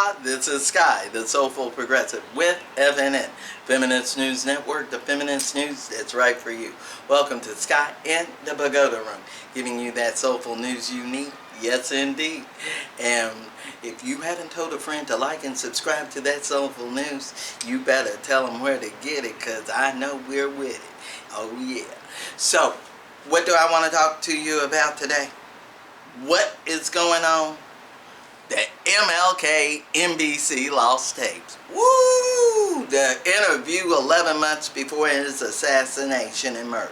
Aloha, this is Skye, the Soulful Progressive with FNN-Feminist News Network, the feminist news that's right for you. Welcome to Skye in the Pagoda Room, giving you that soulful news you need. Yes, indeed. And if you haven't told a friend to like and subscribe to that soulful news, you better tell them where to get it, because I know we're with it. Oh, yeah. So, what do I want to talk to you about today? What is going on? The MLK NBC lost tapes. Woo! The interview 11 months before his assassination and murder.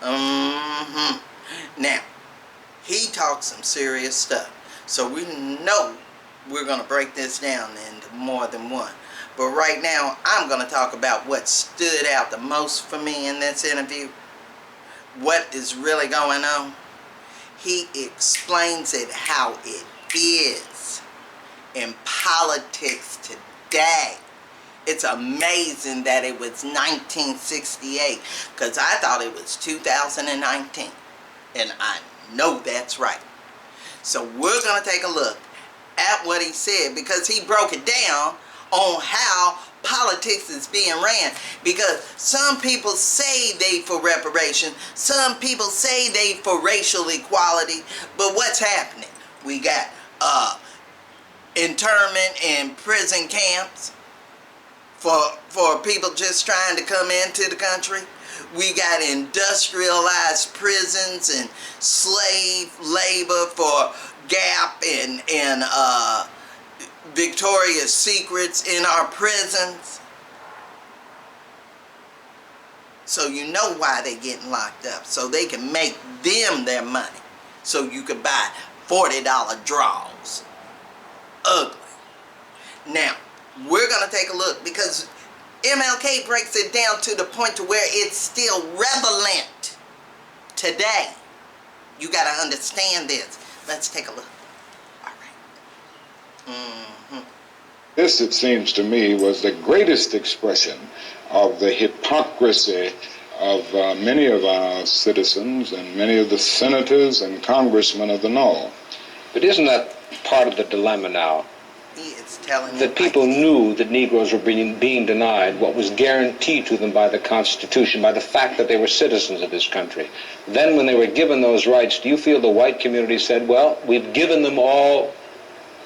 Now, he talks some serious stuff. So we know we're going to break this down into more than one. But right now, I'm going to talk about what stood out the most for me in this interview. What is really going on? He explains it how it is in politics today. It's amazing that it was 1968, because I thought it was 2019, and I know that's right. So we're going to take a look at what he said, because he broke it down on how politics is being ran. Because some people say they for reparations, some people say they for racial equality, but what's happening? We got internment in prison camps for people just trying to come into the country. We got industrialized prisons and slave labor for Gap and Victoria's Secrets in our prisons. So you know why they're getting locked up. So they can make them their money. So you can buy $40 draws. Ugly. Now, we're going to take a look, because MLK breaks it down to the point to where it's still relevant today. You got to understand this. Let's take a look. All right. This, it seems to me, was the greatest expression of the hypocrisy of many of our citizens and many of the senators and congressmen of the North. But isn't that part of the dilemma now? He is telling that people knew that Negroes were being denied what was guaranteed to them by the Constitution, by the fact that they were citizens of this country. Then when they were given those rights, do you feel the white community said, well, we've given them all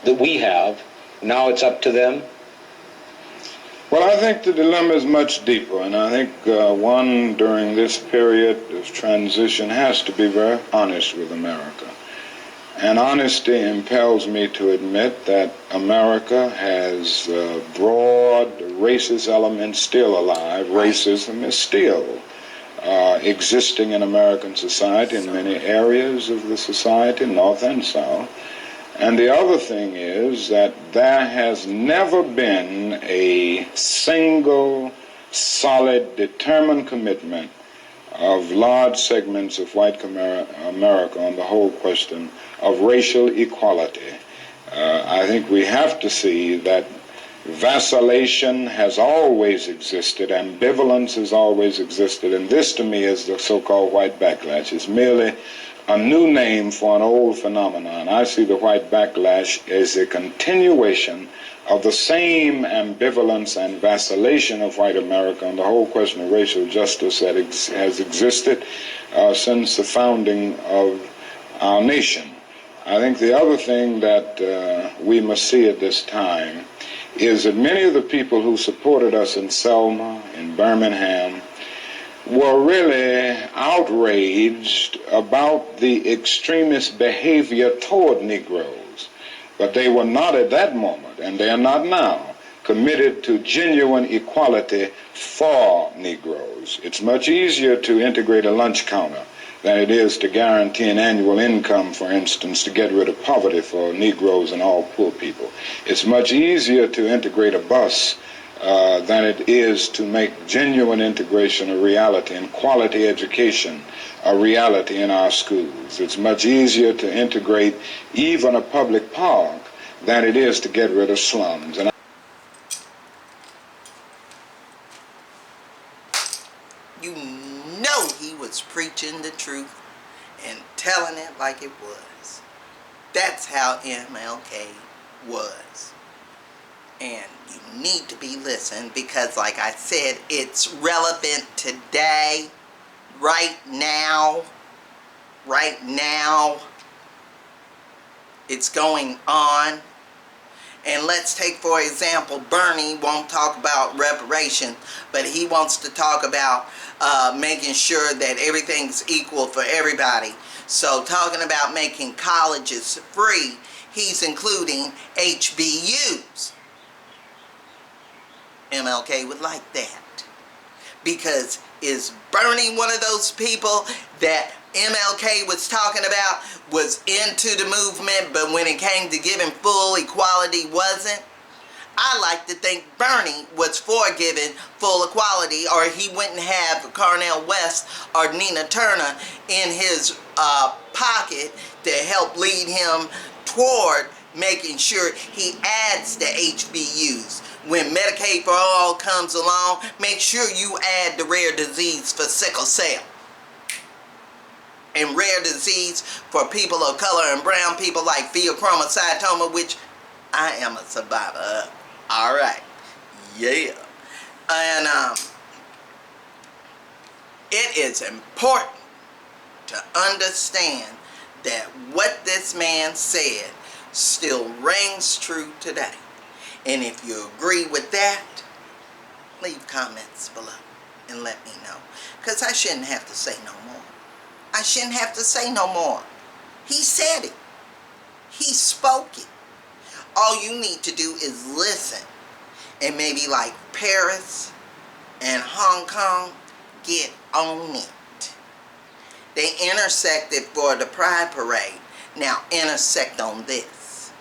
that we have, now it's up to them? Well, I think the dilemma is much deeper, and I think one during this period of transition has to be very honest with America. And honesty impels me to admit that America has broad racist elements still alive. Racism is still existing in American society in many areas of the society, North and South. And the other thing is that there has never been a single, solid, determined commitment of large segments of white America on the whole question of racial equality. I think we have to see that vacillation has always existed, ambivalence has always existed, and this to me is the so-called white backlash. It's merely a new name for an old phenomenon. I see the white backlash as a continuation of the same ambivalence and vacillation of white America on the whole question of racial justice that has existed since the founding of our nation. I think the other thing that we must see at this time is that many of the people who supported us in Selma, in Birmingham, were really outraged about the extremist behavior toward Negroes. But they were not at that moment, and they are not now, committed to genuine equality for Negroes. It's much easier to integrate a lunch counter than it is to guarantee an annual income, for instance, to get rid of poverty for Negroes and all poor people. It's much easier to integrate a bus than it is to make genuine integration a reality and quality education a reality in our schools. It's much easier to integrate even a public park than it is to get rid of slums. And you know he was preaching the truth and telling it like it was. That's how MLK was. And you need to be listening because, like I said, it's relevant today, right now. Right now, it's going on. And let's take, for example, Bernie won't talk about reparation, but he wants to talk about making sure that everything's equal for everybody. So talking about making colleges free, he's including HBUs. MLK would like that. Because is Bernie one of those people that MLK was talking about, was into the movement, but when it came to giving full equality wasn't? I like to think Bernie was for giving full equality, or he wouldn't have Cornel West or Nina Turner in his pocket to help lead him toward making sure he adds the HBUs. When Medicaid for All comes along, make sure you add the rare disease for sickle cell. And rare disease for people of color and brown people like pheochromocytoma, which I am a survivor of. Alright. Yeah. And it is important to understand that what this man said still rings true today. And if you agree with that, leave comments below and let me know. Because I shouldn't have to say no more. I shouldn't have to say no more. He said it. He spoke it. All you need to do is listen. And maybe like Paris and Hong Kong, get on it. They intersected for the Pride Parade. Now intersect on this.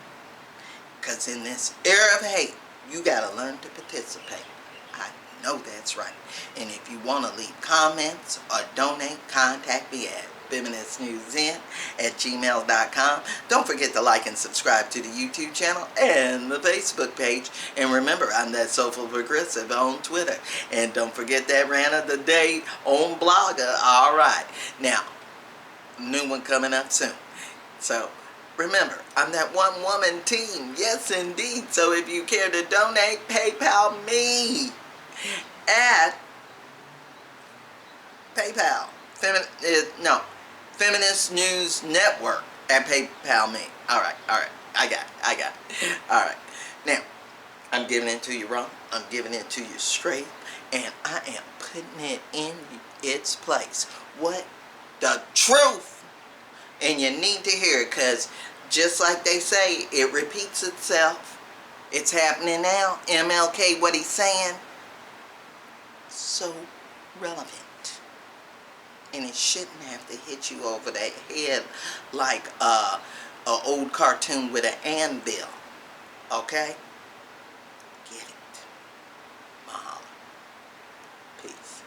Because in this era of hate, you got to learn to participate. I know that's right. And if you want to leave comments or donate, contact me at FeministNewsN at gmail.com. Don't forget to like and subscribe to the YouTube channel and the Facebook page. And remember, I'm that Soulful Progressive on Twitter. And don't forget that rant of the day on Blogger. Alright. Now, new one coming up soon. So, remember, I'm that one-woman team. Yes, indeed. So if you care to donate, PayPal me at PayPal. Feminist News Network at PayPal me. Alright. I got it. Alright. Now, I'm giving it to you raw. I'm giving it to you straight. And I am putting it in its place. What? The truth. And you need to hear it, because just like they say, it repeats itself. It's happening now. MLK, what he's saying, so relevant. And it shouldn't have to hit you over the head like an old cartoon with an anvil. Okay? Get it. Mahalo. Peace.